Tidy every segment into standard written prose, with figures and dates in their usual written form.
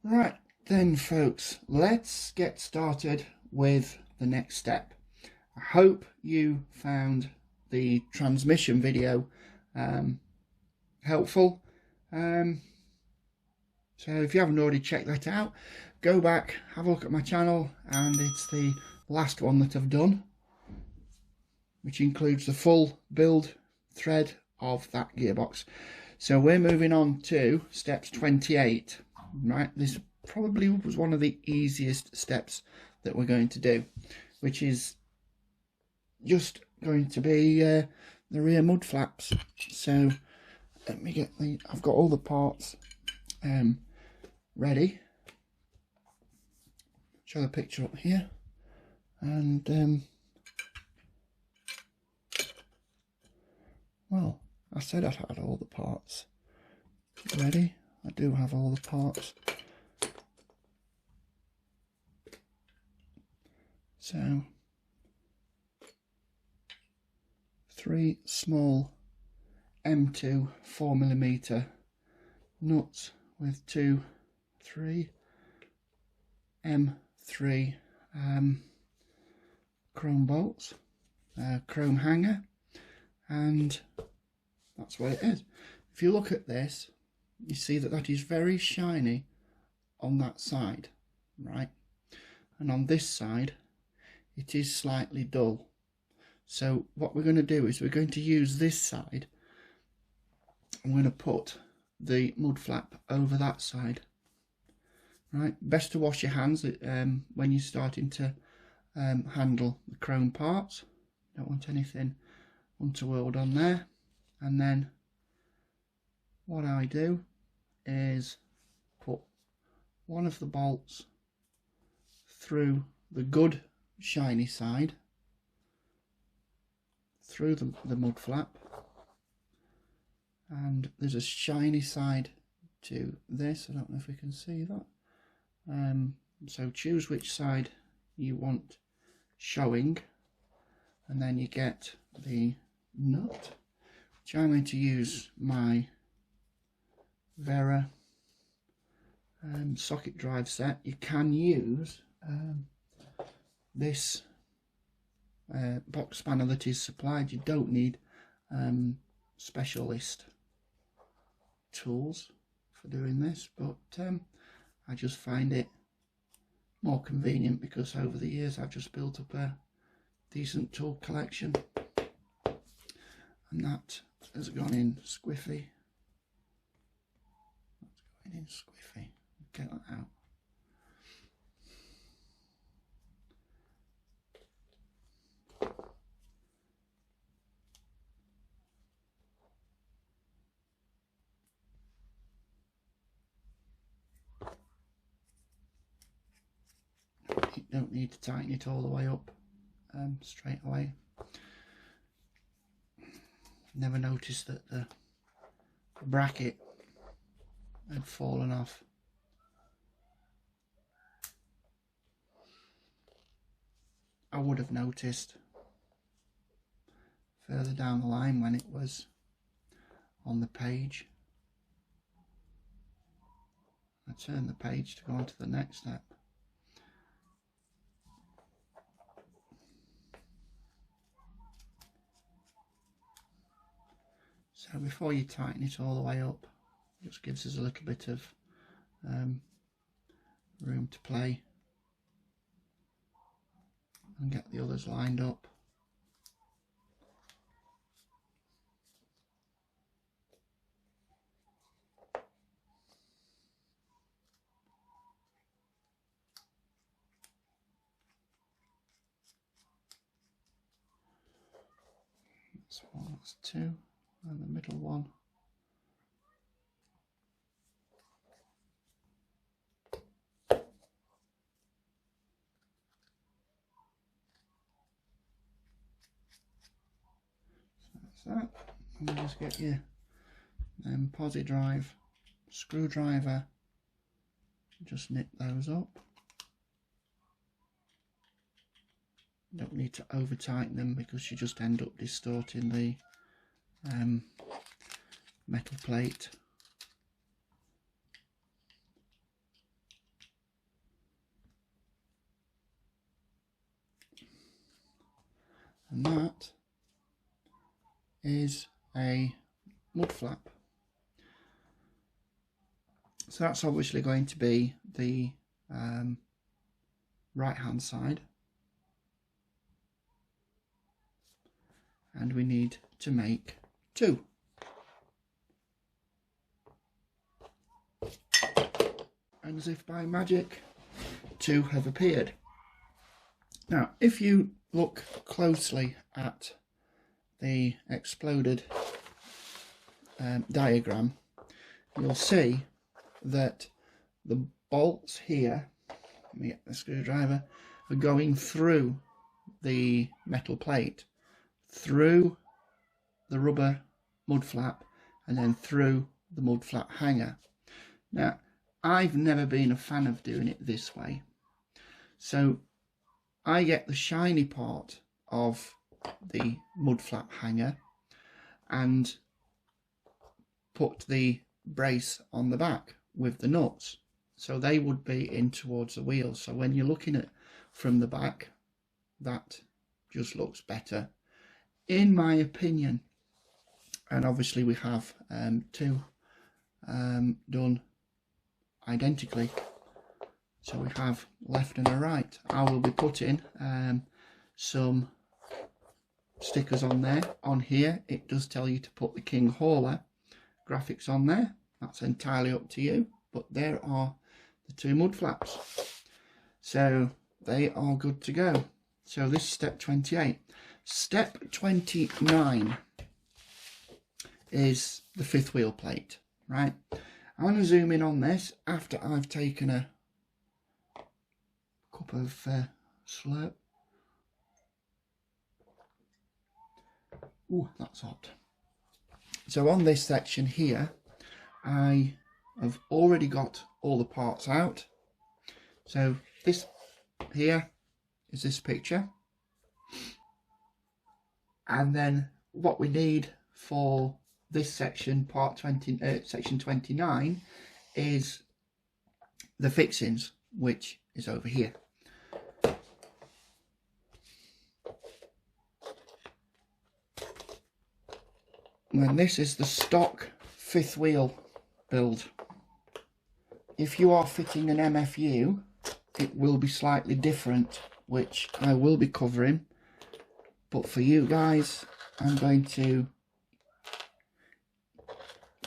Right then folks, let's get started with the next step. I hope you found the transmission video helpful. So if you haven't already checked that out, go back, have a look at my channel, and it's the last one that I've done, which includes the full build thread of that gearbox. So we're moving on to steps 28. Right, this probably was one of the easiest steps that we're going to do, which is just going to be the rear mud flaps. So let me get I've got all the parts ready. Show the picture up here, and well, I said I had all the parts ready. I do have all the parts. So 3 small M2 4mm nuts with 3 M3 chrome bolts, chrome hanger, and that's what it is. If you look at this, you see that that is very shiny on that side, right? And on this side it is slightly dull. So what we're going to do is we're going to use this side. I'm going to put the mud flap over that side. Right, best to wash your hands when you're starting to handle the chrome parts. Don't want anything untoward on there. And then what I do is put one of the bolts through the good shiny side, through the mud flap, and there's a shiny side to this. I don't know if we can see that. So choose which side you want showing, and then you get the nut, which I'm going to use my Vera socket drive set. You can use this box spanner that is supplied. You don't need specialist tools for doing this, but I just find it more convenient because over the years I've just built up a decent tool collection, and that has gone in squiffy. That's going in squiffy. Get that out. You don't need to tighten it all the way up straight away. Never noticed that the bracket had fallen off. I would have noticed further down the line when it was on the page. I turn the page to go on to the next step. So before you tighten it all the way up, it just gives us a little bit of room to play and get the others lined up. That's 1, that's 2, and the middle one. So that's that. And you just get your posi drive screwdriver, just nip those up. Don't need to over tighten them because you just end up distorting the metal plate. is a mud flap. So that's obviously going to be the right hand side, and we need to make 2. And as if by magic, 2 have appeared. Now if you look closely at the exploded diagram, you'll see that the bolts here, let me get the screwdriver, are going through the metal plate, through the rubber mud flap, and then through the mud flap hanger. Now I've never been a fan of doing it this way, so I get the shiny part of the mud flap hanger and put the brace on the back with the nuts, so they would be in towards the wheels. So when you're looking at from the back, that just looks better, in my opinion. And obviously we have 2 done identically, so we have left and a right. I will be putting some stickers on there. On here it does tell you to put the King Hauler graphics on there. That's entirely up to you, but there are the 2 mud flaps, so they are good to go. So this is step 28. Step 29 is the 5th wheel plate. Right, I'm going to zoom in on this after I've taken a cup of slurp. Ooh, that's hot. So on this section here, I have already got all the parts out. So this here is this picture, and then what we need for this section, section 29, is the fixings, which is over here. And this is the stock 5th wheel build. If you are fitting an MFU, it will be slightly different, which I will be covering, but for you guys I'm going to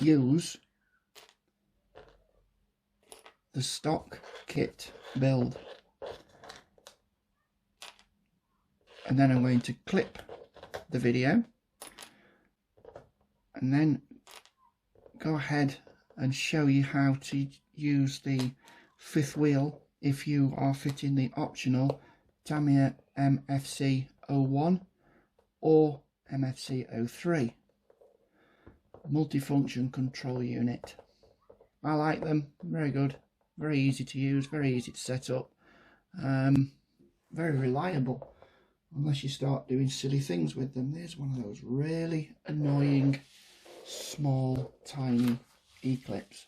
use the stock kit build, and then I'm going to clip the video and then go ahead and show you how to use the 5th wheel if you are fitting the optional Tamiya MFC 01 or MFC 03 multifunction control unit. I like them, very good, very easy to use, very easy to set up, very reliable unless you start doing silly things with them. There's one of those really annoying small tiny E-clips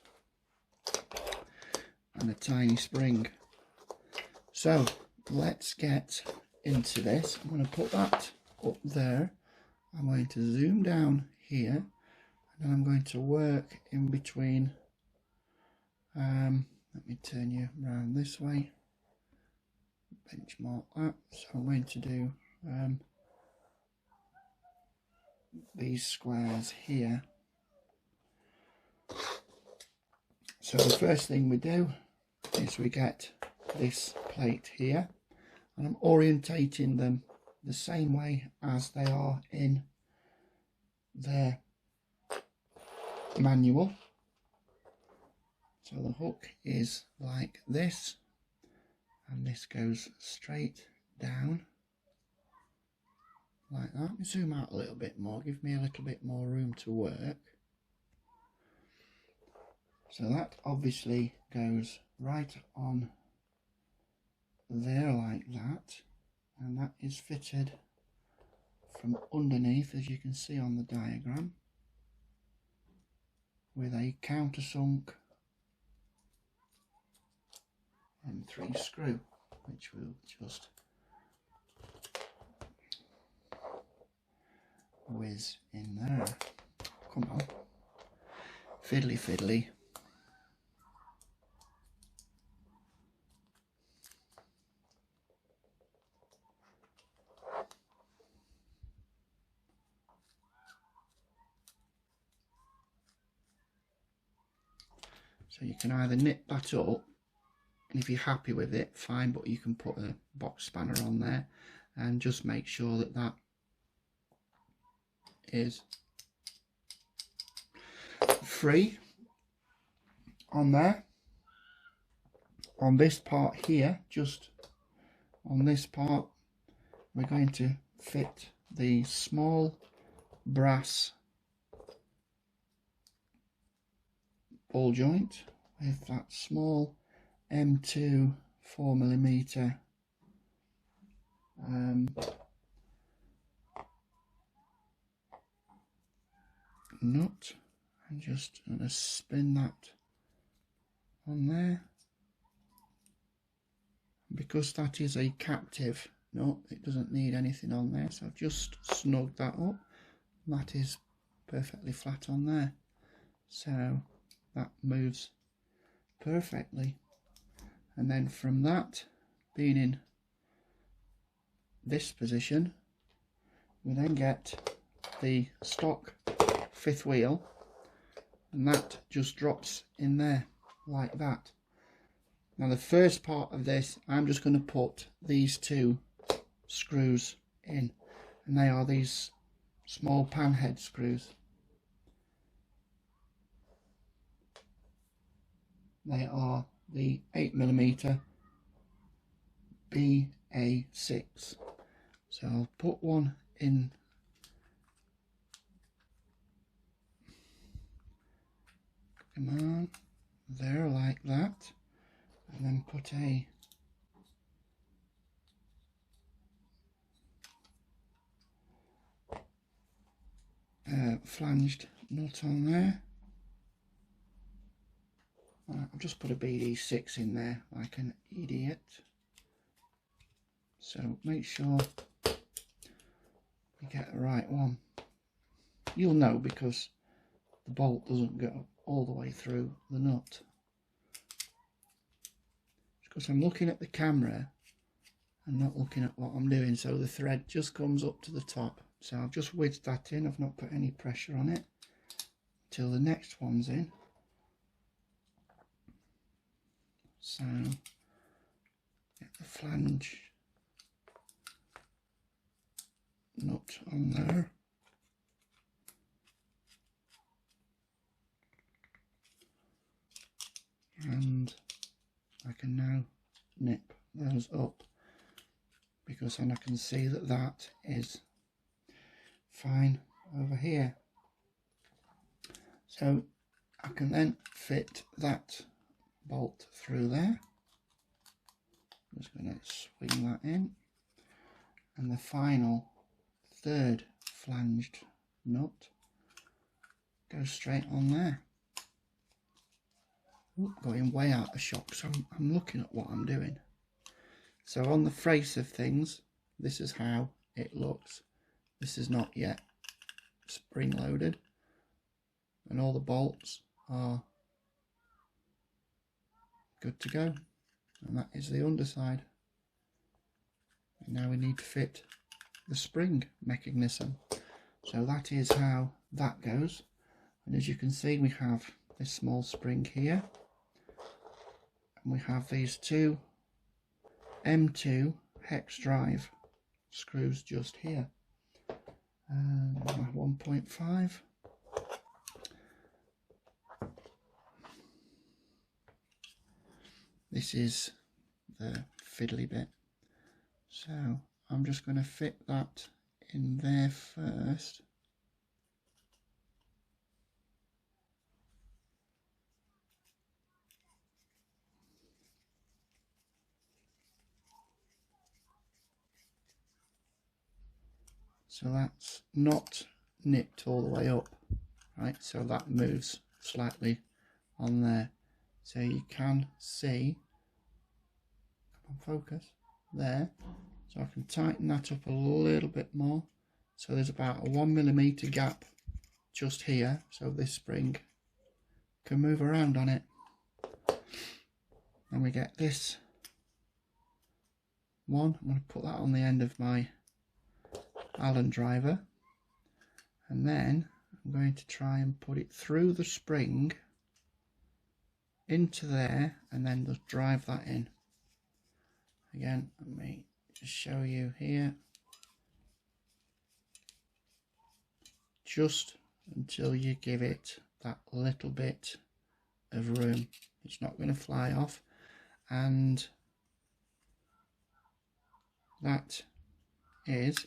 and a tiny spring. So let's get into this. I'm going to put that up there. I'm going to zoom down here, and then I'm going to work in between. Let me turn you around this way, benchmark that. So I'm going to do these squares here. So the first thing we do is we get this plate here, and I'm orientating them the same way as they are in their manual. So the hook is like this, and this goes straight down like that. Let me zoom out a little bit more, give me a little bit more room to work. So that obviously goes right on there like that, and that is fitted from underneath, as you can see on the diagram, with a countersunk M3 screw, which we'll just whiz in there. Come on. Fiddly fiddly. So you can either nip that up, and if you're happy with it, fine, but you can put a box spanner on there and just make sure that that is free on there. On this part here, just on this part, we're going to fit the small brass ball joint with that small M2 4mm nut, and just going to spin that on there. Because that is a captive nut, it doesn't need anything on there, so I've just snugged that up. That is perfectly flat on there, so that moves perfectly. And then from that being in this position, we then get the stock fifth wheel, and that just drops in there like that. Now the first part of this, I'm just going to put these two screws in, and they are these small pan head screws. They are the 8mm BA6. So I'll put one in come on there like that, and then put a flanged nut on there. I've just put a BD6 in there like an idiot, so make sure you get the right one. You'll know because the bolt doesn't go all the way through the nut. Because I'm looking at the camera and not looking at what I'm doing, so the thread just comes up to the top. So I've just wedged that in, I've not put any pressure on it till the next one's in. So get the flange nut on there. And I can now nip those up, because then I can see that that is fine over here. So I can then fit that bolt through there. I'm just going to swing that in, and the final third flanged nut goes straight on there. Ooh, going way out of shot, so I'm looking at what I'm doing. So on the face of things, this is how it looks. This is not yet spring loaded, and all the bolts are good to go, and that is the underside. And now we need to fit the spring mechanism. So that is how that goes, and as you can see, we have this small spring here, and we have these two M2 hex drive screws just here, and my 1.5. This is the fiddly bit, so I'm just going to fit that in there first. So that's not nipped all the way up, right? So that moves slightly on there. So you can see, come on, focus, there. So I can tighten that up a little bit more, So there's about a 1mm gap just here, so this spring can move around on it. And we get this one. I'm going to put that on the end of my Allen driver, and then I'm going to try and put it through the spring into there, and then just drive that in. Again, let me just show you here, just until you give it that little bit of room. It's not going to fly off, and that is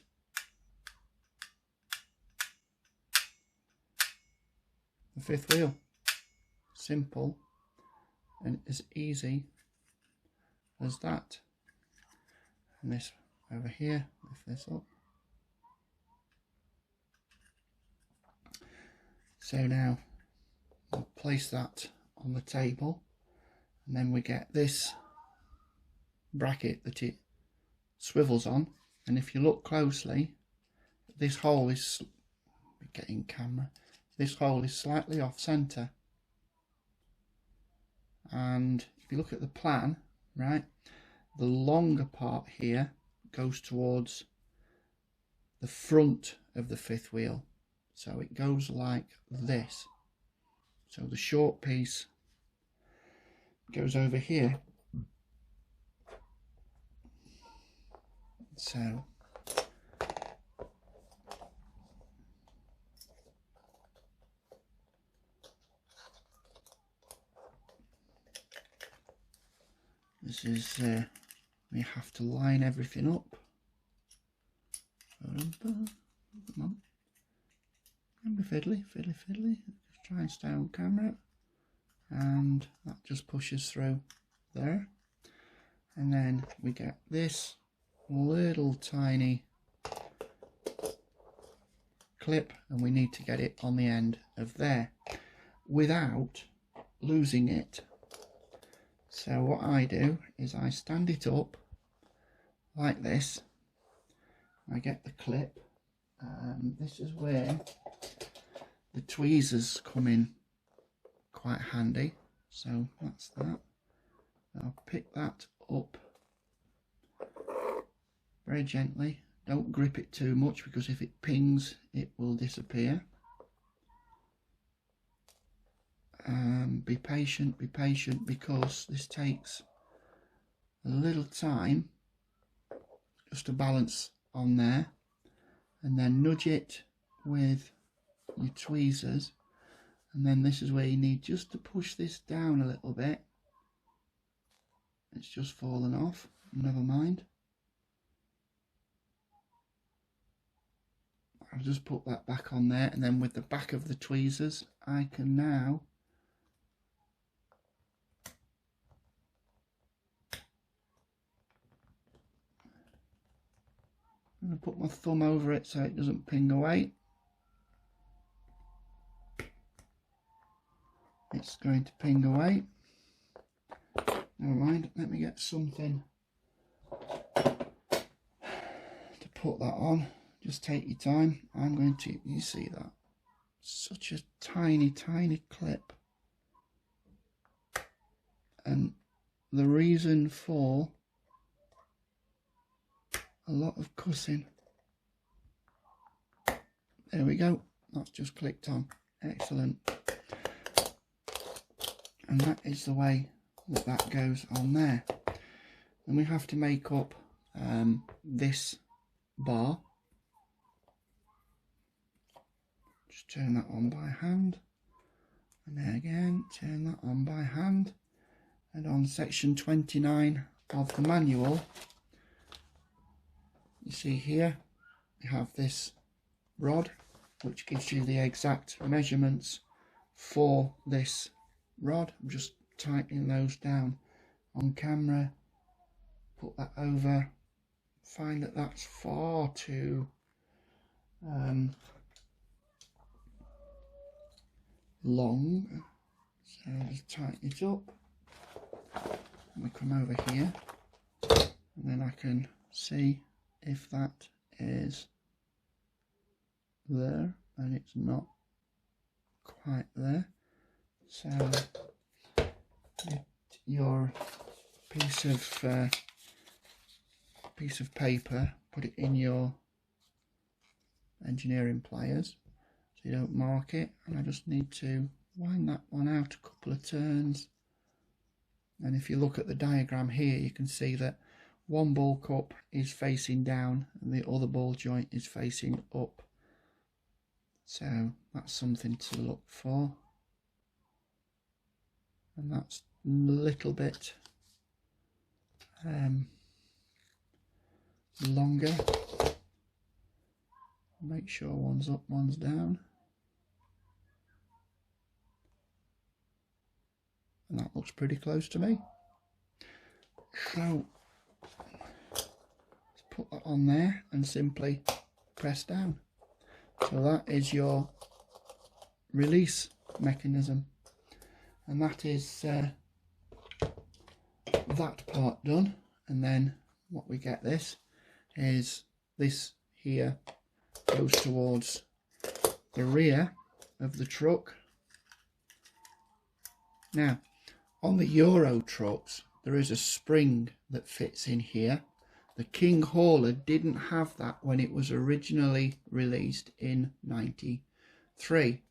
the fifth wheel. Simple and as easy as that. And this over here, lift this up. So now we'll place that on the table, and then we get this bracket that it swivels on, and if you look closely, this hole is getting camera. This hole is slightly off center, and if you look at the plan, right, the longer part here goes towards the front of the fifth wheel, so it goes like this. So the short piece goes over here. So this is we have to line everything up. Come on, and be fiddly. Just try and stay on camera, and that just pushes through there, and then we get this little tiny clip, and we need to get it on the end of there without losing it. So what I do is I stand it up like this. I get the clip. This is where the tweezers come in quite handy. So that's that. I'll pick that up very gently. Don't grip it too much, because if it pings, it will disappear. Be patient, because this takes a little time just to balance on there, and then nudge it with your tweezers, and then this is where you need just to push this down a little bit. It's just fallen off, never mind. I'll just put that back on there, and then with the back of the tweezers I can now I'm going to put my thumb over it so it doesn't ping away. It's going to ping away. Never mind, let me get something to put that on. Just take your time. I'm going to, you see that? Such a tiny clip. And the reason for a lot of cussing. There we go. That's just clicked on. Excellent. And that is the way that goes on there. And we have to make up this bar. Just turn that on by hand, and then again turn that on by hand. And on section 29 of the manual, you see here we have this rod which gives you the exact measurements for this rod. I'm just tightening those down on camera. Put that over, find that that's far too long, so just tighten it up. And we come over here, and then I can see if that is there, and it's not quite there. So your piece of paper, put it in your engineering pliers so you don't mark it, and I just need to wind that one out a couple of turns. And if you look at the diagram here, you can see that one ball cup is facing down and the other ball joint is facing up. So that's something to look for. And that's a little bit longer. Make sure one's up, one's down. And that looks pretty close to me. So let's put that on there and simply press down. So that is your release mechanism, and that is that part done. And then what we get this here goes towards the rear of the truck. Now on the Euro trucks there is a spring that fits in here. The King Hauler didn't have that when it was originally released in '93.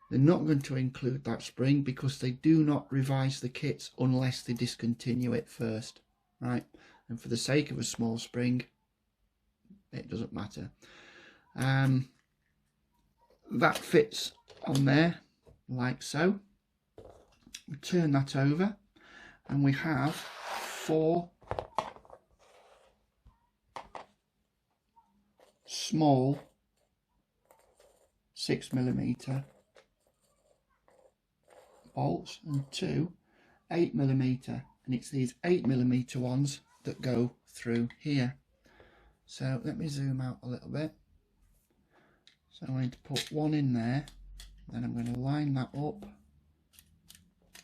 They're not going to include that spring because they do not revise the kits unless they discontinue it first, right? And for the sake of a small spring, it doesn't matter. That fits on there like so. We turn that over and we have 4 small 6mm bolts and 2 8mm, and it's these 8mm ones that go through here. So let me zoom out a little bit. So I'm going to put one in there, then I'm going to line that up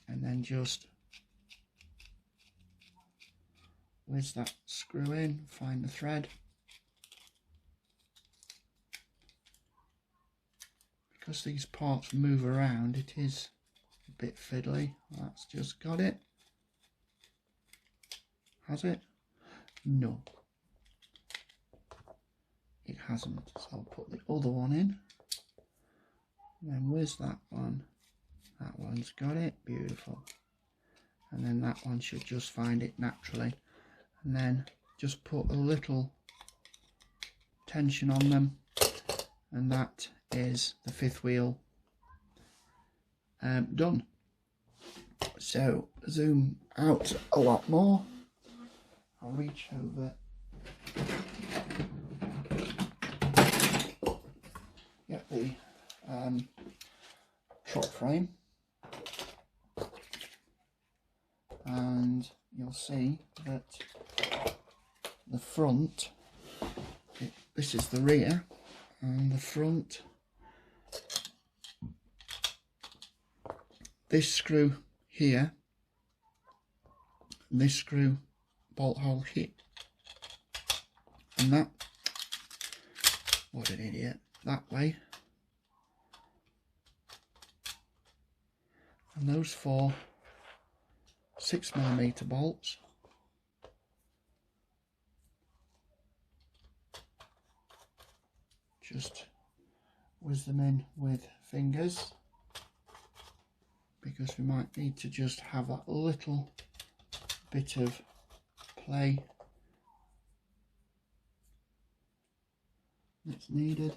and then just whiz that screw in, find the thread. Because these parts move around, it is a bit fiddly. That's just got it. Has it? No, it hasn't. So I'll put the other one in. And then where's that one? That one's got it. Beautiful. And then that one should just find it naturally. And then just put a little tension on them, and that is the 5th wheel done. So zoom out a lot more. I'll reach over, get the truck frame, and you'll see that the front, this is the rear, and the front, this screw here, and this screw bolt hole here, and that, what an idiot, that way, and those 4 6mm bolts just whiz them in with fingers, because we might need to just have that little bit of play that's needed.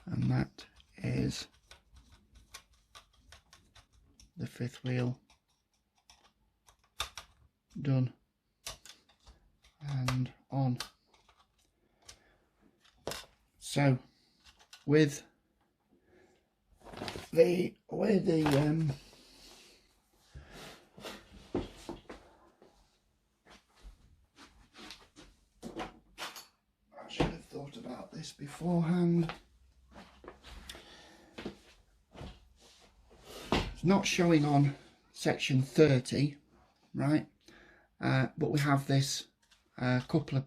And that is the 5th wheel done and on. So with the I should have thought about this beforehand. It's not showing on section 30, right? but we have this coupler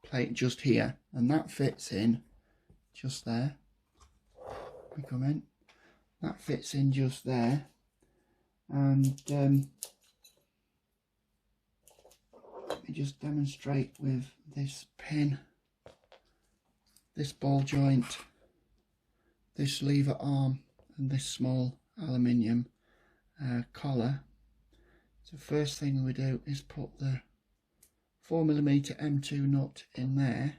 plate just here, and that fits in just there. We come in, that fits in just there, and let me just demonstrate with this pin, this ball joint, this lever arm, and this small aluminium collar. So first thing we do is put the 4mm M2 nut in there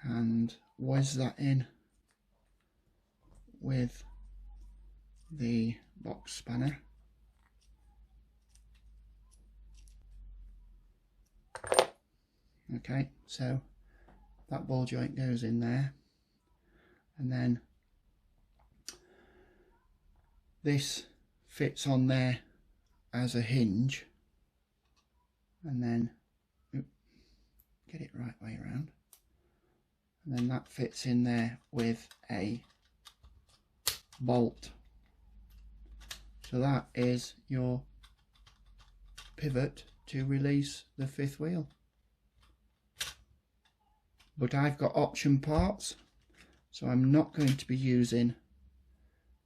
and wedge that in with the box spanner. Okay, so that ball joint goes in there, and then this fits on there as a hinge, and then get it right way around, and then that fits in there with a bolt. So that is your pivot to release the fifth wheel. But I've got option parts, so I'm not going to be using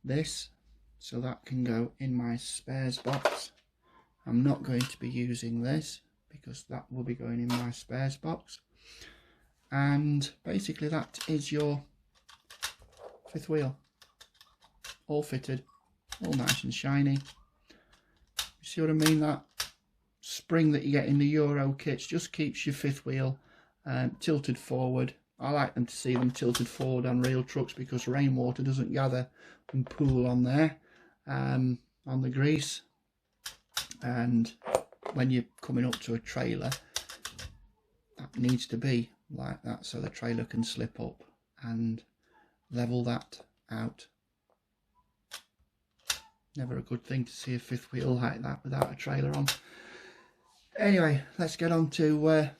this, so that can go in my spares box. I'm not going to be using this because that will be going in my spares box. And basically that is your fifth wheel, all fitted, all nice and shiny. You see what I mean? That spring that you get in the Euro kits just keeps your fifth wheel tilted forward. I like them to see them tilted forward on real trucks because rainwater doesn't gather and pool on there, on the grease. And when you're coming up to a trailer, that needs to be like that so the trailer can slip up and level that out. Never a good thing to see a fifth wheel like that without a trailer on. Anyway, let's get on to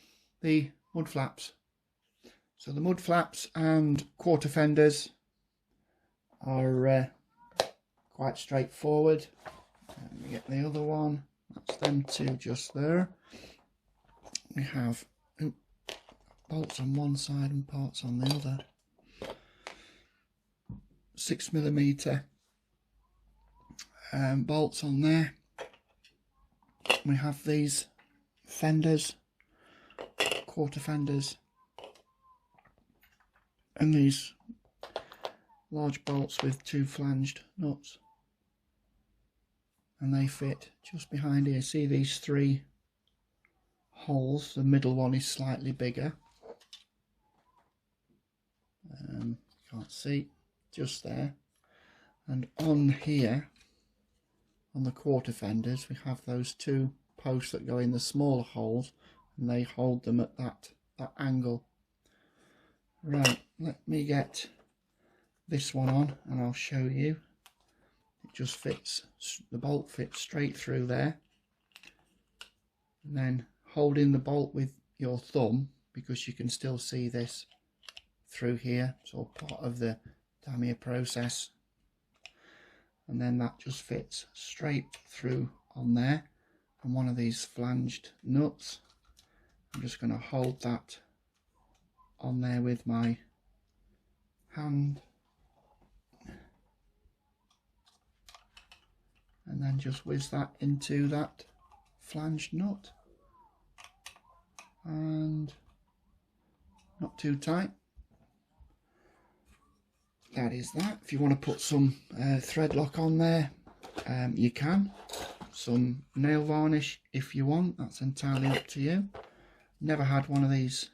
the mud flaps. So the mud flaps and quarter fenders are quite straightforward. Let me get the other one. That's them two just there. We have bolts on one side and parts on the other. 6mm bolts on there. We have these fenders, quarter fenders, and these large bolts with two flanged nuts, and they fit just behind here. See these three holes? The middle one is slightly bigger. Can't see, just there. And on here, on the quarter fenders, we have those two posts that go in the smaller holes, and they hold them at that angle. Right, let me get this one on and I'll show you. It just fits, the bolt fits straight through there, and then hold in the bolt with your thumb because you can still see this through here. It's all part of the Tamiya process, and then that just fits straight through on there. And one of these flanged nuts, I'm just going to hold that on there with my hand, and then just whiz that into that flanged nut, and not too tight. That is that. If you want to put some thread lock on there, you can. Some nail varnish if you want, that's entirely up to you. Never had one of these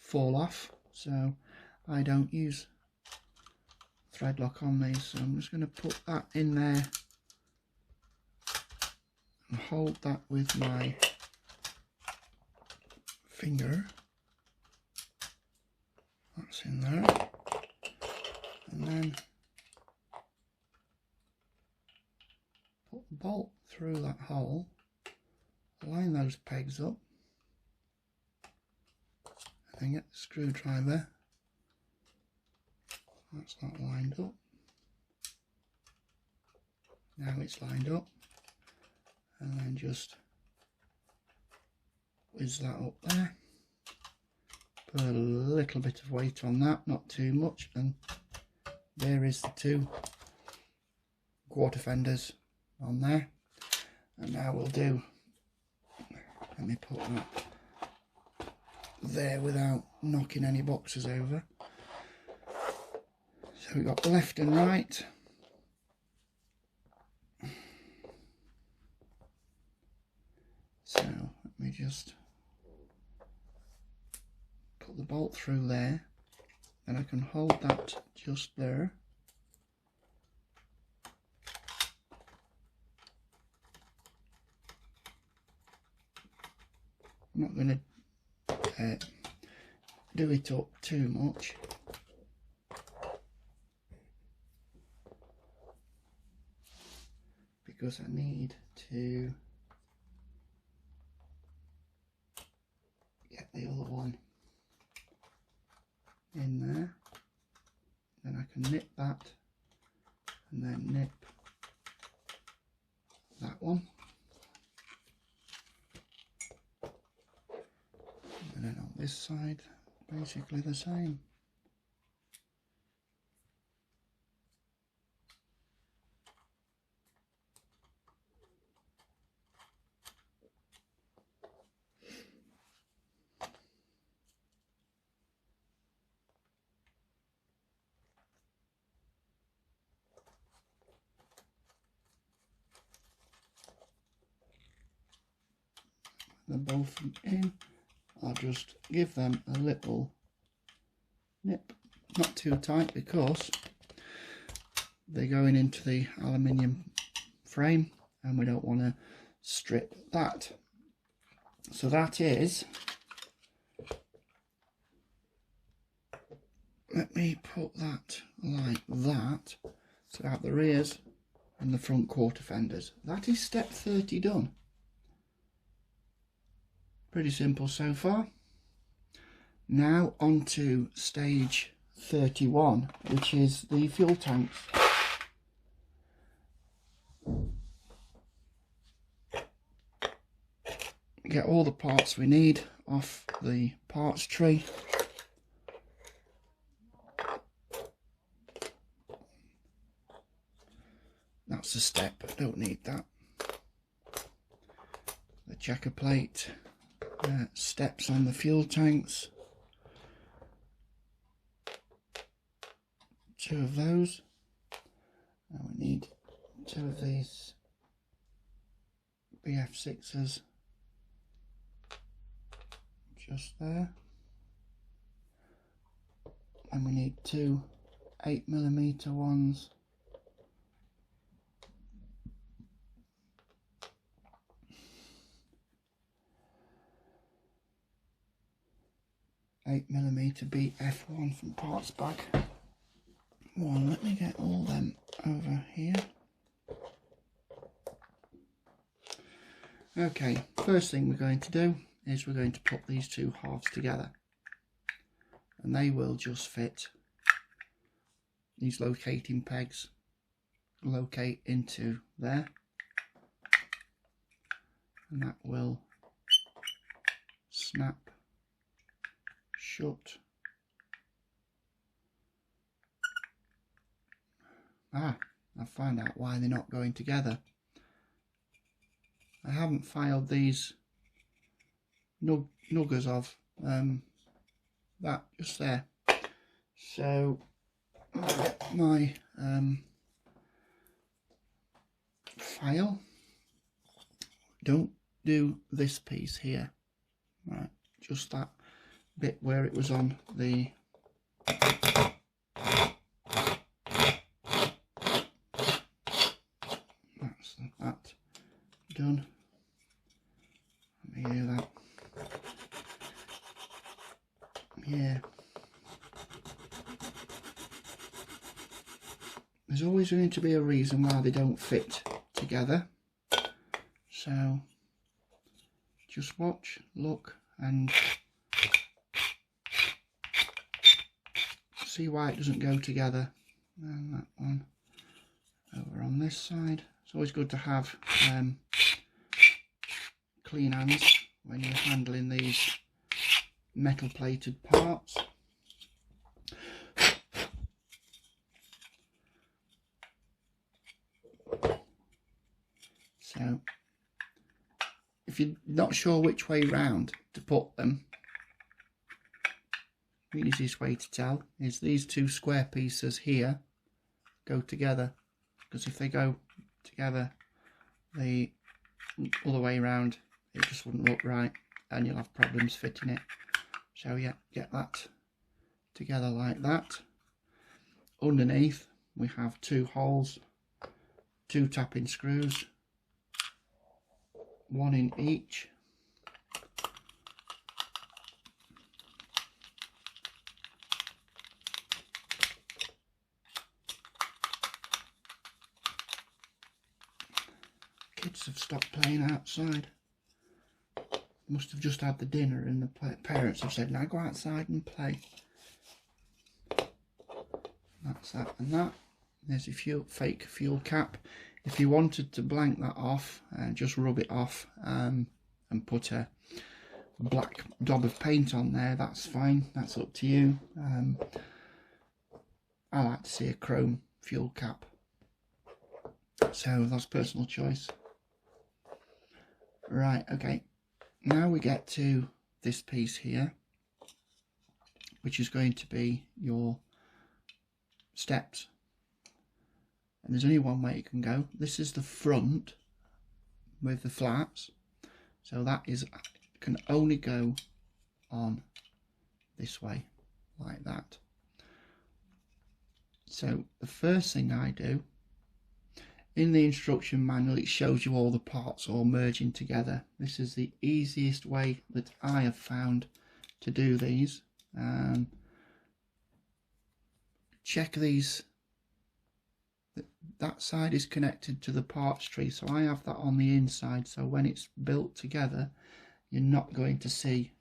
fall off, so I don't use thread lock on these. So I'm just going to put that in there and hold that with my finger. That's in there, and then put the bolt through that hole, line those pegs up, and then get the screwdriver. That's not lined up. Now it's lined up, and then just whiz that up there. Put a little bit of weight on that, not too much, and there is the 2 quarter fenders on there. And now we'll do, let me put that there without knocking any boxes over. So we've got left and right. So let me just put the bolt through there, and I can hold that just there. I'm not going to do it up too much. Because I need to get the other one in there. Then I can nip that and then nip that one. And then on this side, basically the same. They're both in. I'll just give them a little nip, not too tight because they're going into the aluminium frame and we don't want to strip that. So that is, let me put that like that, so out the rears and the front quarter fenders. That is step 30 done. Pretty simple so far. Now on to stage 31, which is the fuel tanks. Get all the parts we need off the parts tree. That's a step, I don't need that. The checker plate. Steps on the fuel tanks, 2 of those, and we need 2 of these BF6s just there, and we need 2 8mm ones. BF1 from parts bag. One, let me get all them over here. Okay, first thing we're going to do is we're going to put these 2 halves together, and they will just fit. These locating pegs locate into there, and that will snap shut. I found out why they're not going together. I haven't filed these nuggers of that just there. So I'll get my file. Don't do this piece here, right? Just that bit where it was on the that done. Let me do that. Yeah. There's always going to be a reason why they don't fit together. So just watch, look, and see why it doesn't go together. And that one over on this side. It's always good to have clean hands when you're handling these metal plated parts. So if you're not sure which way round to put them, the easiest way to tell is these two square pieces here go together, because if they go together the other way round, it just wouldn't look right and you'll have problems fitting it. So yeah, get that together like that. Underneath we have two holes, two tapping screws, one in each. Kids have stopped playing outside. Must have just had the dinner and the parents have said, now go outside and play. That's that and that. There's your fake fuel cap. If you wanted to blank that off and just rub it off and put a black daub of paint on there, that's fine, that's up to you. I like to see a chrome fuel cap, so that's personal choice. Right, okay, now we get to this piece here, which is going to be your steps. And there's only one way it can go. This is the front with the flaps, so that can only go on this way, like that. So the first thing I do, in the instruction manual it shows you all the parts all merging together. This is the easiest way that I have found to do these. Check these. That side is connected to the parts tree, so I have that on the inside, so when it's built together you're not going to see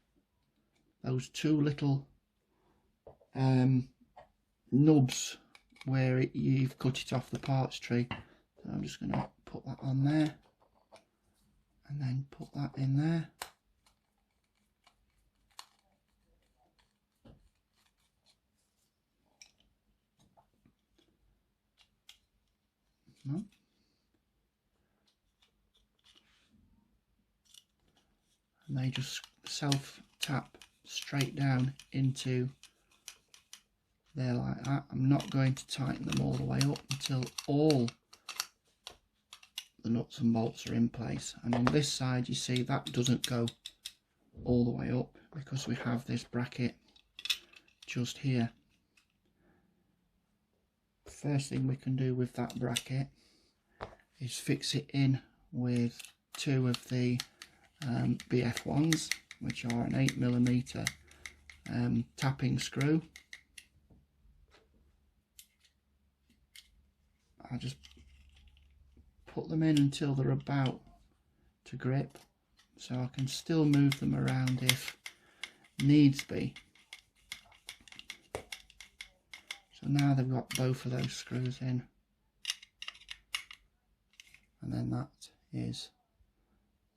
those two little nubs where you've cut it off the parts tree. So I'm just going to put that on there and then put that in there. No. And they just self tap straight down into there like that. I'm not going to tighten them all the way up until all the nuts and bolts are in place. And on this side you see that doesn't go all the way up because we have this bracket just here. First thing we can do with that bracket is fix it in with two of the BF1s, which are an 8mm tapping screw. I just put them in until they're about to grip, so I can still move them around if needs be. So now they've got both of those screws in, and then that is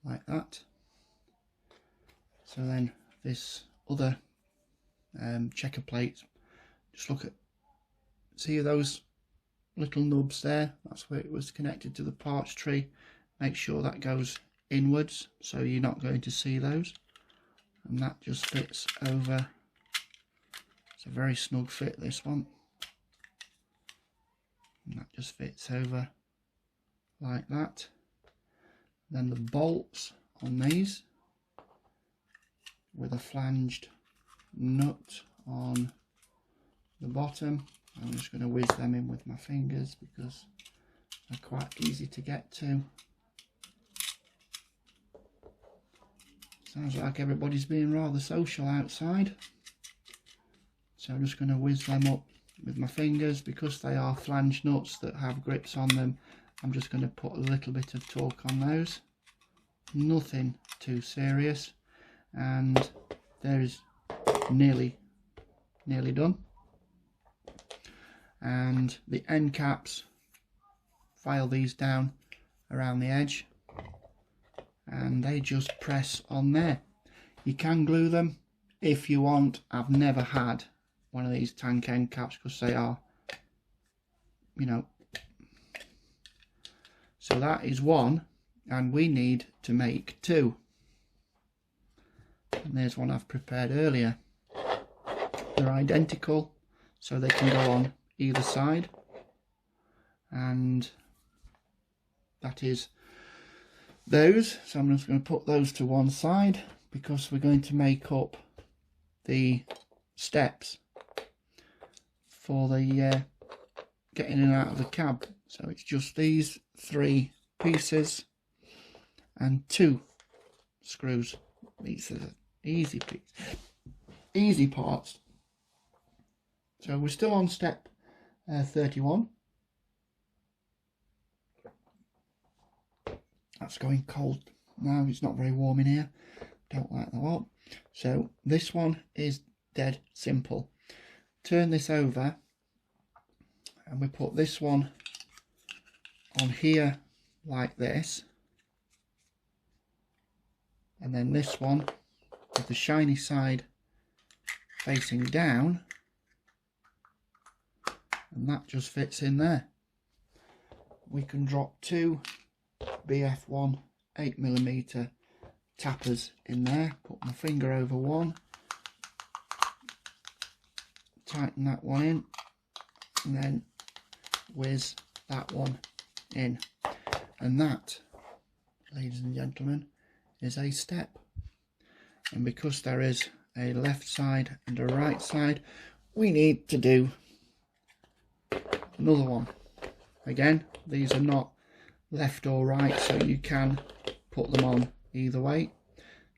like that. So then this other checker plate, just look at, see those little nubs there, that's where it was connected to the parts tree. Make sure that goes inwards so you're not going to see those, and that just fits over. It's a very snug fit, this one, and that just fits over like that. Then the bolts on these with a flanged nut on the bottom. I'm just going to whiz them in with my fingers because they're quite easy to get to. Sounds like everybody's being rather social outside. So I'm just going to whiz them up with my fingers. Because they are flange nuts that have grips on them, I'm just going to put a little bit of torque on those. Nothing too serious. And there is nearly done. And the end caps, file these down around the edge, and they just press on there. You can glue them if you want. I've never had one of these tank end caps because they are, you know. So that is one, and we need to make two. And there's one I've prepared earlier. They're identical, so they can go on either side, and that is those. So I'm just going to put those to one side because we're going to make up the steps for the getting in and out of the cab. So it's just these three pieces and two screws. These are easy parts. So we're still on step 31. That's going cold now. It's not very warm in here. Don't like that lot. So this one is dead simple. Turn this over and we put this one on here like this, and then this one with the shiny side facing down, and that just fits in there. We can drop two BF1 8mm tappers in there, put my finger over one, tighten that one in, and then whiz that one in. And that, ladies and gentlemen, is a step. And because there is a left side and a right side, we need to do another one. Again, these are not left or right, so you can put them on either way.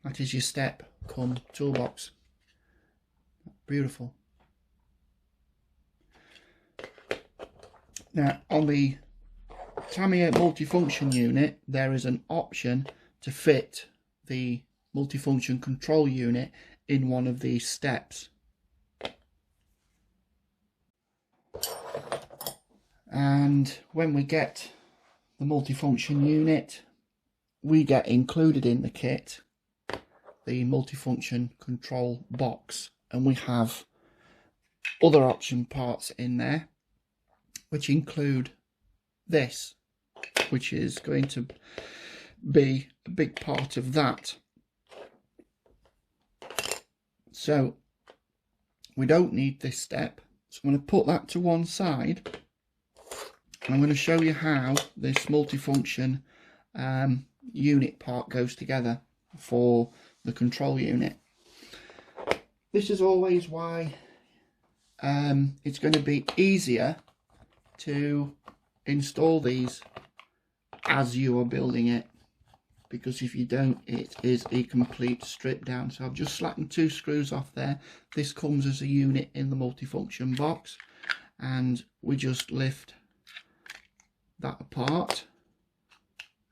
That is your step come toolbox. Beautiful. Now on the Tamiya multifunction unit, there is an option to fit the multifunction control unit in one of these steps. And when we get the multifunction unit, we get included in the kit the multifunction control box, and we have other option parts in there which include this, which is going to be a big part of that. So we don't need this step, so I'm going to put that to one side, and I'm going to show you how this multifunction unit part goes together for the control unit. This is always why it's going to be easier to install these as you are building it, because if you don't, it is a complete strip down. So I've just slackened two screws off there. This comes as a unit in the multifunction box, and we just lift that apart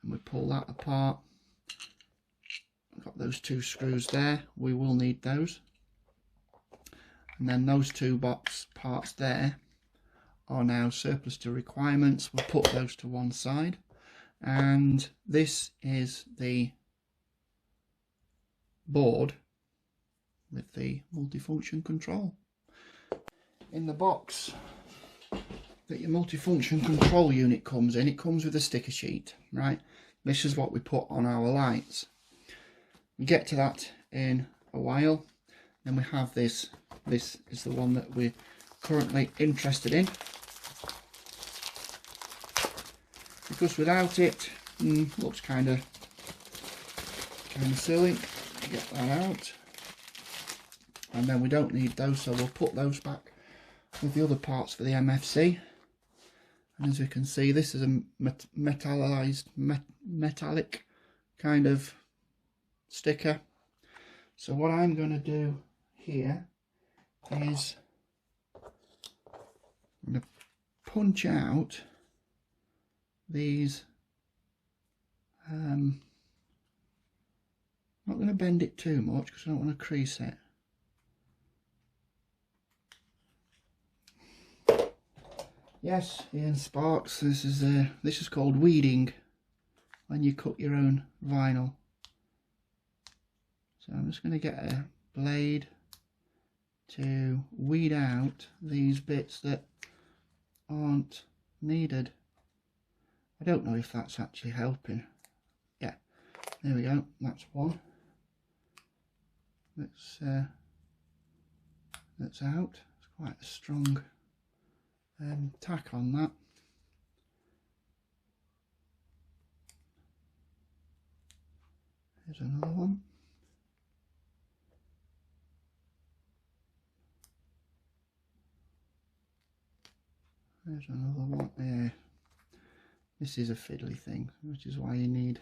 and we pull that apart. I've got those two screws there, we will need those, and then those two box parts there are now surplus to requirements. We'll put those to one side, and this is the board with the multifunction control. In the box that your multifunction control unit comes in, it comes with a sticker sheet, right? This is what we put on our lights. We get to that in a while. Then we have this. This is the one that we're currently interested in, because without it, looks kind of silly. Get that out, and then we don't need those, so we'll put those back with the other parts for the MFC. And as we can see, this is a metallic kind of sticker. So what I'm going to do here is I'm going to punch out these. I'm not going to bend it too much because I don't want to crease it. Yes, Ian Sparks, this is called weeding, when you cut your own vinyl. So I'm just going to get a blade to weed out these bits that aren't needed. I don't know if that's actually helping. Yeah, there we go, that's one. That's out. It's quite a strong tack on that. Here's another one. There's another one. Yeah, this is a fiddly thing, which is why you need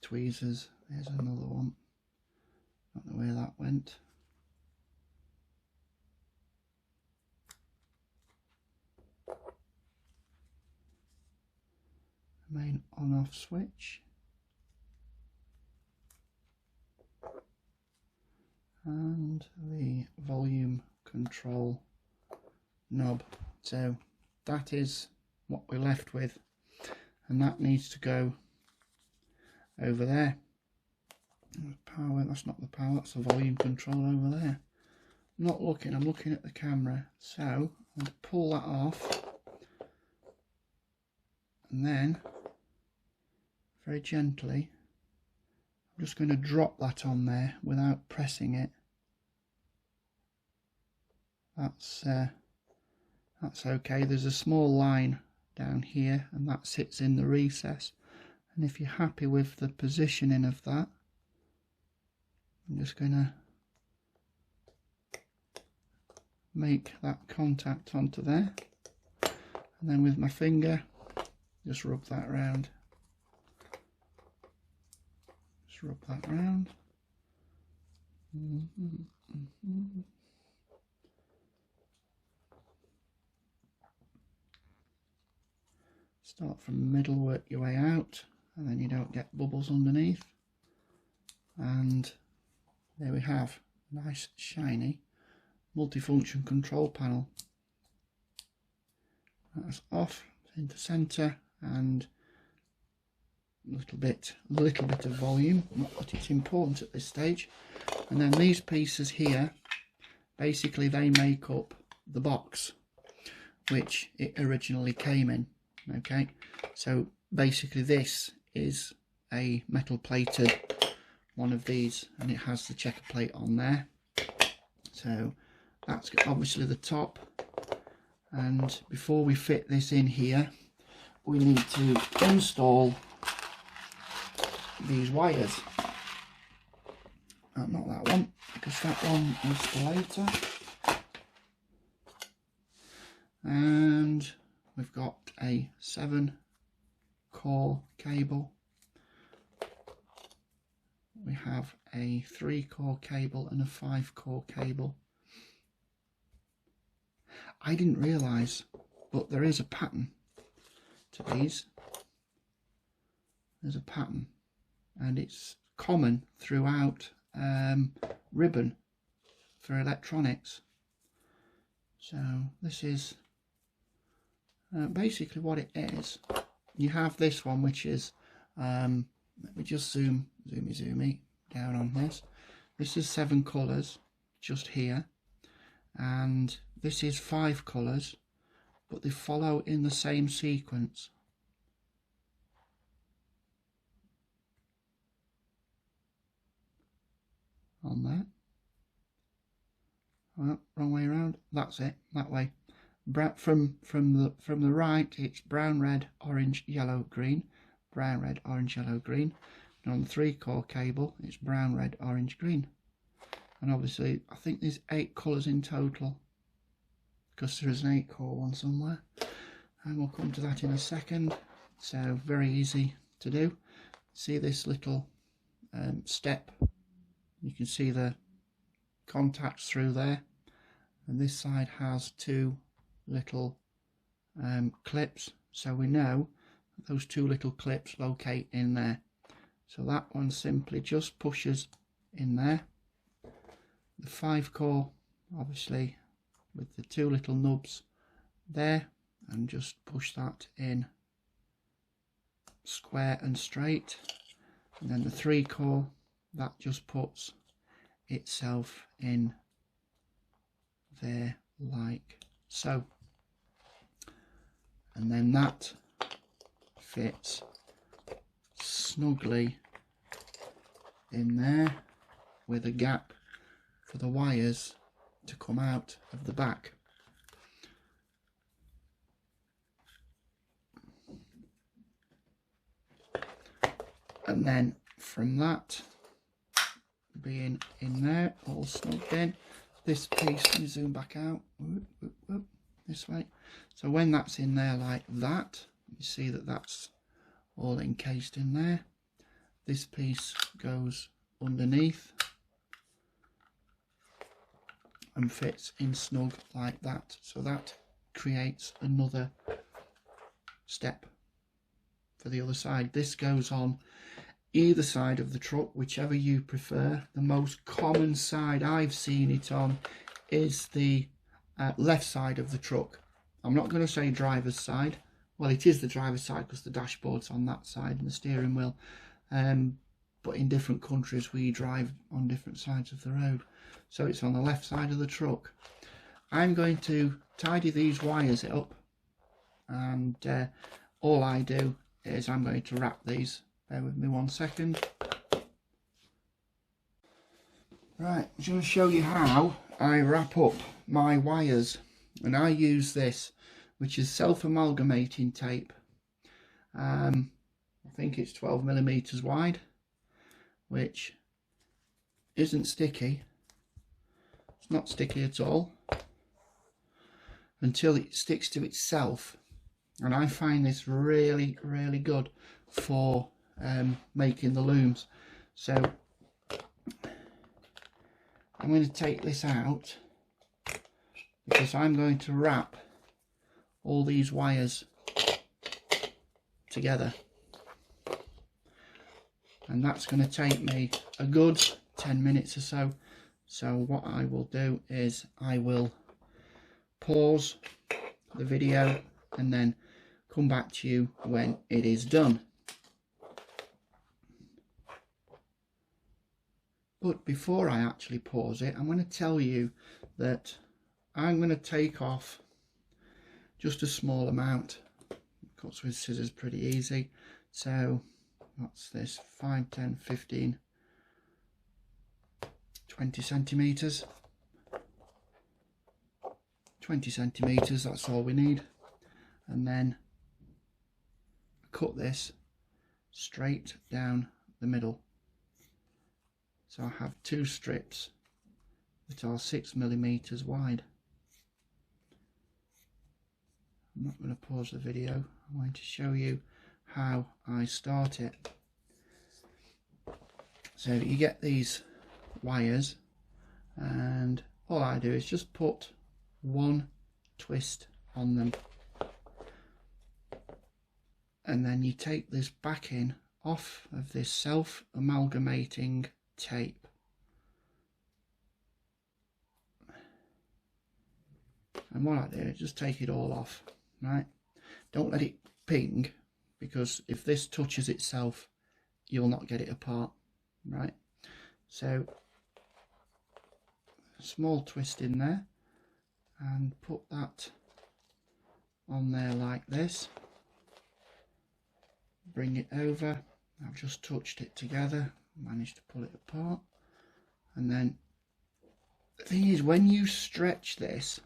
tweezers. There's another one. Don't know where that went. Main on-off switch. And the volume control knob. So that is what we're left with, and that needs to go over there. Power, that's not the power, that's the volume control over there. I'm not looking, I'm looking at the camera. So I'm going to pull that off, and then very gently I'm just going to drop that on there without pressing it. That's okay. There's a small line down here and that sits in the recess, and if you're happy with the positioning of that, I'm just going to make that contact onto there, and then with my finger just rub that around. Just rub that around. Start from the middle, work your way out, and then you don't get bubbles underneath. And there we have a nice shiny multifunction control panel. That's off into centre, and a little bit of volume, not that it's important at this stage. And then these pieces here, basically they make up the box which it originally came in. Okay, so basically this is a metal plated one of these, and it has the checker plate on there. So that's obviously the top, and before we fit this in here we need to install these wires. Not that one, because that one is for later. And we've got a 7-core cable. We have a 3-core cable and a 5-core cable. I didn't realise, but there is a pattern to these. There's a pattern, and it's common throughout ribbon for electronics. So this is basically what it is. You have this one, which is let me just zoomy down on this. This is 7 colours just here, and this is 5 colours, but they follow in the same sequence. On that. Oh, wrong way around. That's it. That way. From the right, it's brown, red, orange, yellow, green. Brown, red, orange, yellow, green. And on the 3-core cable, it's brown, red, orange, green. And obviously, I think there's 8 colours in total, because there is an 8-core one somewhere. And we'll come to that in a second. So very easy to do. See this little step? You can see the contacts through there, and this side has 2 little clips, so we know that those 2 little clips locate in there. So that one simply just pushes in there. The 5-core, obviously, with the 2 little nubs there, and just push that in square and straight. And then the 3-core that just puts itself in there like so, and then that fits snugly in there with a gap for the wires to come out of the back. And then from that being in there, all snugged in, this piece, let me zoom back out, this way. So when that's in there like that, you see that that's all encased in there. This piece goes underneath and fits in snug like that. So that creates another step for the other side. This goes on either side of the truck, whichever you prefer. The most common side I've seen it on is the left side of the truck. I'm not going to say driver's side. Well, it is the driver's side because the dashboard's on that side and the steering wheel. But in different countries we drive on different sides of the road. So it's on the left side of the truck. I'm going to tidy these wires up, and all I do is I'm going to wrap these. Bear with me 1 second. Right, I'm just going to show you how I wrap up my wires, and I use this, which is self-amalgamating tape. I think it's 12mm wide, which isn't sticky. It's not sticky at all until it sticks to itself, and I find this really good for making the looms. So I'm going to take this out because I'm going to wrap all these wires together, and that's going to take me a good 10 minutes or so. So what I will do is I will pause the video and then come back to you when it is done. But before I actually pause it, I'm going to tell you that I'm going to take off just a small amount. Cuts with scissors pretty easy. So what's this? 5, 10, 15, 20 centimeters. 20 centimeters, that's all we need. And then cut this straight down the middle. So I have 2 strips that are 6mm wide. I'm not going to pause the video. I'm going to show you how I start it. So you get these wires, and all I do is just put 1 twist on them, and then you take this backing off of this self-amalgamating tape, and what I do is just take it all off. Right, don't let it ping, because if this touches itself you'll not get it apart. Right, so a small twist in there and put that on there like this, bring it over. I've just touched it together, managed to pull it apart, and then the thing is, when you stretch this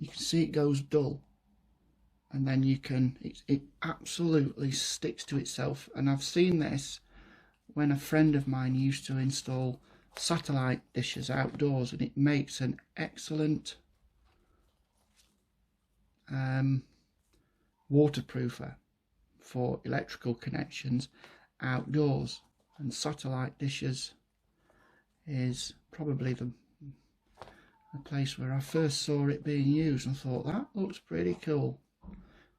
you can see it goes dull, and then you can, it absolutely sticks to itself. And I've seen this when a friend of mine used to install satellite dishes outdoors, and it makes an excellent waterproofer for electrical connections outdoors. And satellite dishes is probably the place where I first saw it being used, and thought that looks pretty cool,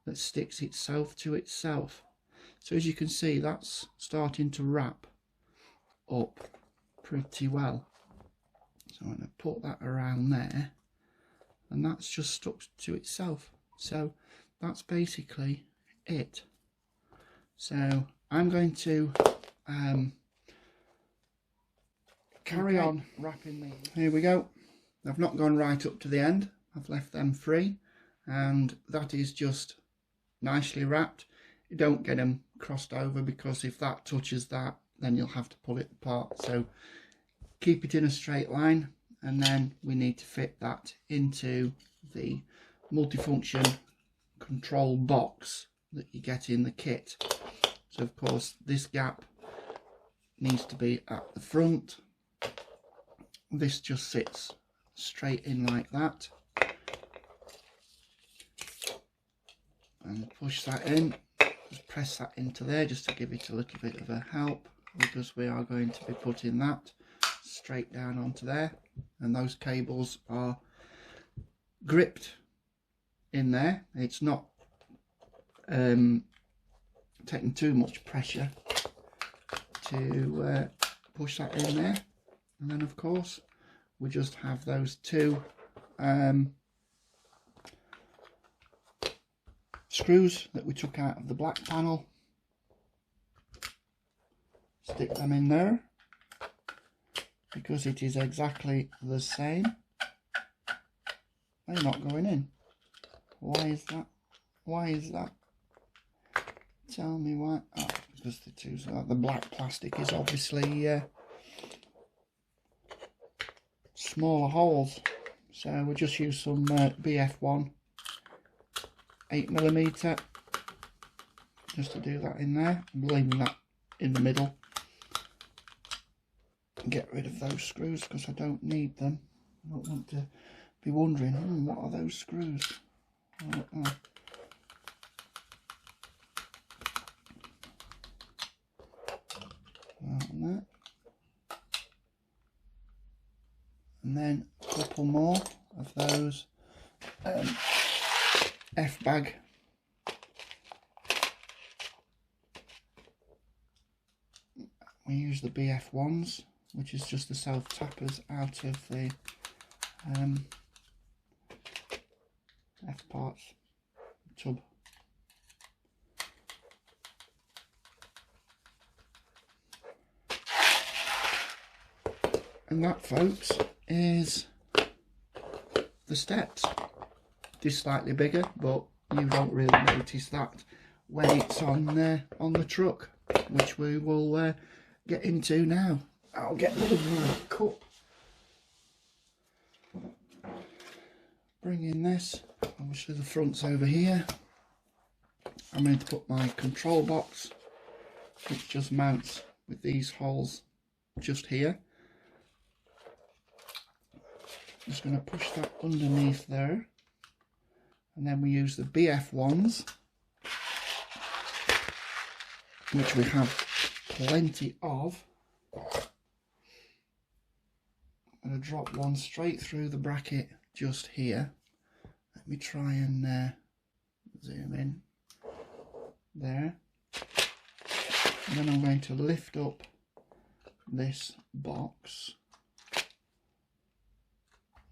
that sticks itself to itself. So as you can see, that's starting to wrap up pretty well. So I'm going to put that around there, and that's just stuck to itself. So that's basically it. So I'm going to carry on wrapping these. Here we go. I've not gone right up to the end. I've left them free, and that is just nicely wrapped. You don't get them crossed over, because if that touches that, then you'll have to pull it apart. So keep it in a straight line, and then we need to fit that into the multifunction control box that you get in the kit. So of course this gap needs to be at the front. This just sits straight in like that, and push that in. Just press that into there just to give it a little bit of a help, because we are going to be putting that straight down onto there, and those cables are gripped in there. It's not taking too much pressure to push that in there. And then of course we just have those two screws that we took out of the black panel. Stick them in there, because it is exactly the same. They're not going in. Why is that? Why is that? Tell me why. Oh, because the black plastic is obviously smaller holes. So we'll just use some BF1 8mm just to do that in there. I'm leaving that in the middle. Get rid of those screws because I don't need them. I don't want to be wondering, what are those screws? And then a couple more of those F-bag we use the BF1s, which is just the self tappers out of the F parts tub. And that, folks, is the steps. It is slightly bigger, but you don't really notice that when it's on the truck, which we will get into now. I'll get rid of my cup. Bring in this. Obviously the front's over here. I'm going to put my control box, which just mounts with these holes just here. Just going to push that underneath there, and then we use the BF1s, which we have plenty of. I'm going to drop one straight through the bracket just here. Let me try and zoom in there, and then I'm going to lift up this box.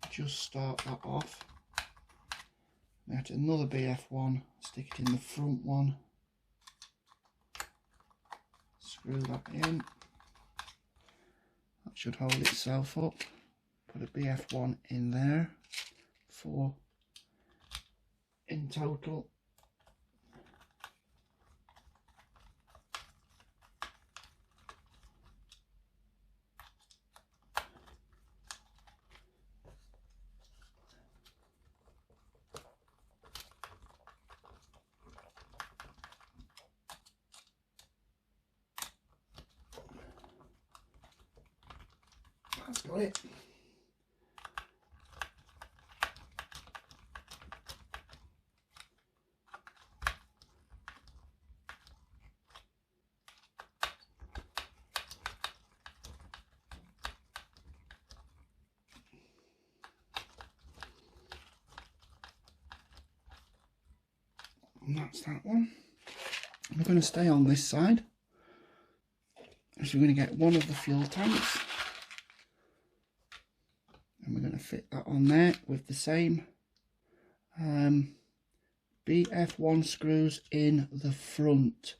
Just start that off. Get another BF1, stick it in the front one, screw that in. That should hold itself up. Put a BF1 in there, 4 in total. That's got it. And that's that one. We're going to stay on this side, so we're going to get one of the fuel tanks. And we're going to fit that on there with the same BF1 screws in the front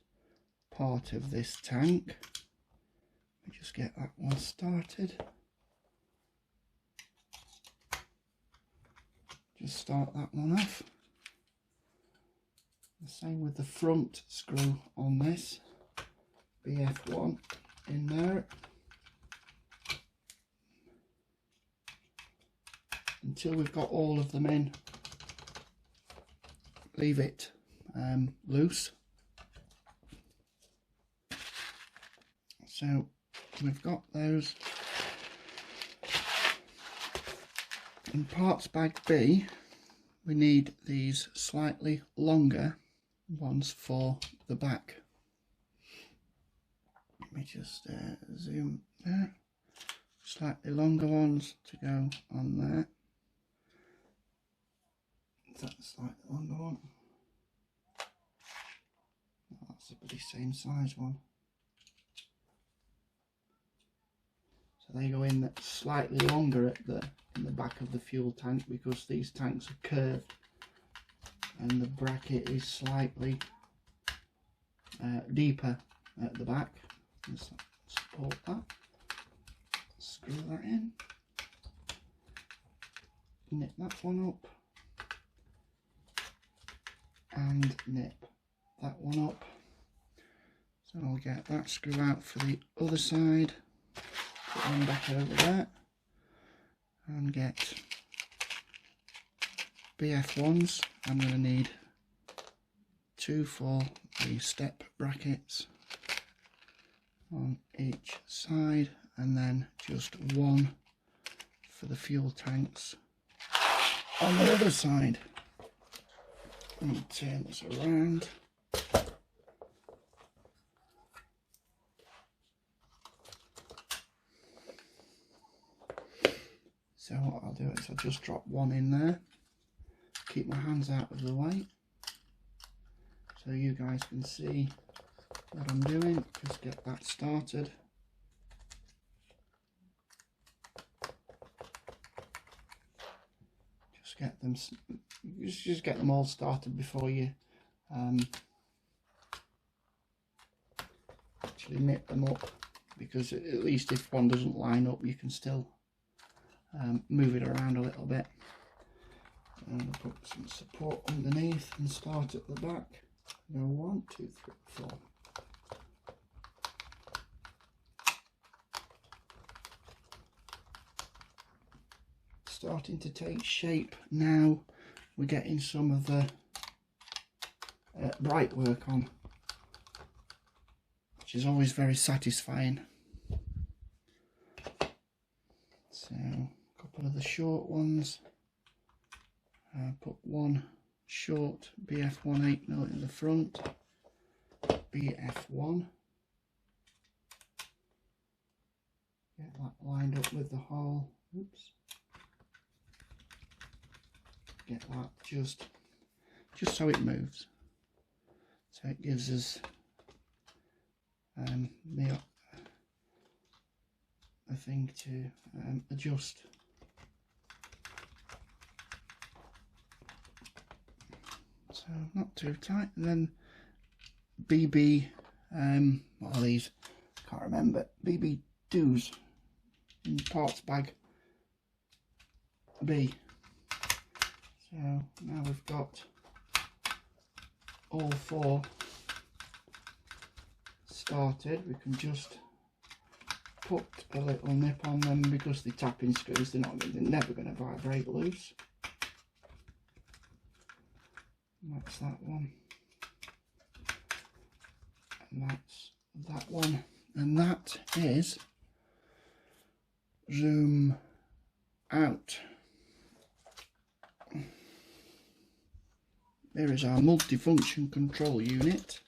part of this tank. Let me just get that one started. just start that one off. The same with the front screw on this, BF1 in there. Until we've got all of them in, leave it loose. So we've got those. In parts bag B, we need these slightly longer ones for the back. Let me just zoom there. Slightly longer ones to go on there. That's a slightly longer one. Oh, that's the bloody same size one. So they go in slightly longer at in the back of the fuel tank, because these tanks are curved and the bracket is slightly deeper at the back. Just support that. Screw that in. Nip that one up. And nip that one up. So I'll get that screw out for the other side. Put one back over there. And get BF1s. I'm going to need 2 for the step brackets on each side, and then just 1 for the fuel tanks on the other side. And turn this around. So what I'll do is I'll just drop 1 in there, keep my hands out of the way so you guys can see what I'm doing. Just get that started. Just get them all started before you actually nip them up, because at least if one doesn't line up, you can still move it around a little bit. And put some support underneath and start at the back. Go 1, 2, 3, 4. Starting to take shape now. We're getting some of the bright work on, which is always very satisfying. So a couple of the short ones. Put 1 short BF1 8mm in the front, BF1. Get that lined up with the hole. Oops. Get that just so it moves. So it gives us a thing to adjust. So not too tight. And then BB, what are these? Can't remember. BB doos in parts bag B. So now we've got all 4 started. We can just put a little nip on them, because the tapping screws, they're never going to vibrate loose. And that's that one, and that's that one, and that is zoom out. There is our multifunction control unit.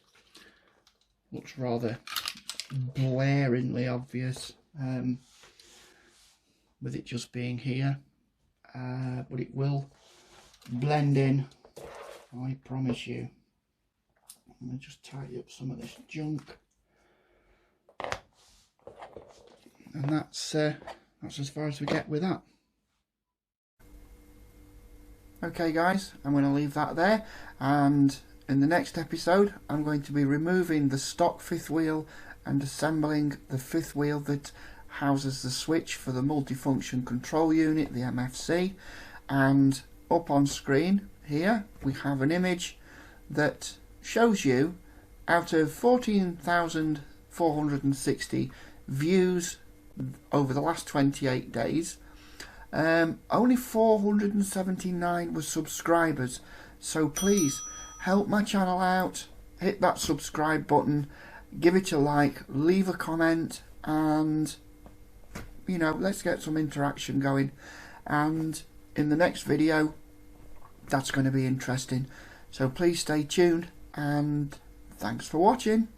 Looks rather blaringly obvious with it just being here, but it will blend in, I promise you. I'm going to just tidy up some of this junk, and that's as far as we get with that. Okay guys, I'm going to leave that there, and in the next episode I'm going to be removing the stock 5th wheel and assembling the 5th wheel that houses the switch for the multifunction control unit, the MFC, and up on screen here we have an image that shows you out of 14,460 views over the last 28 days, only 479 were subscribers. So please help my channel out, hit that subscribe button, give it a like, leave a comment, and you know, let's get some interaction going. And in the next video, that's going to be interesting. So please stay tuned, and thanks for watching.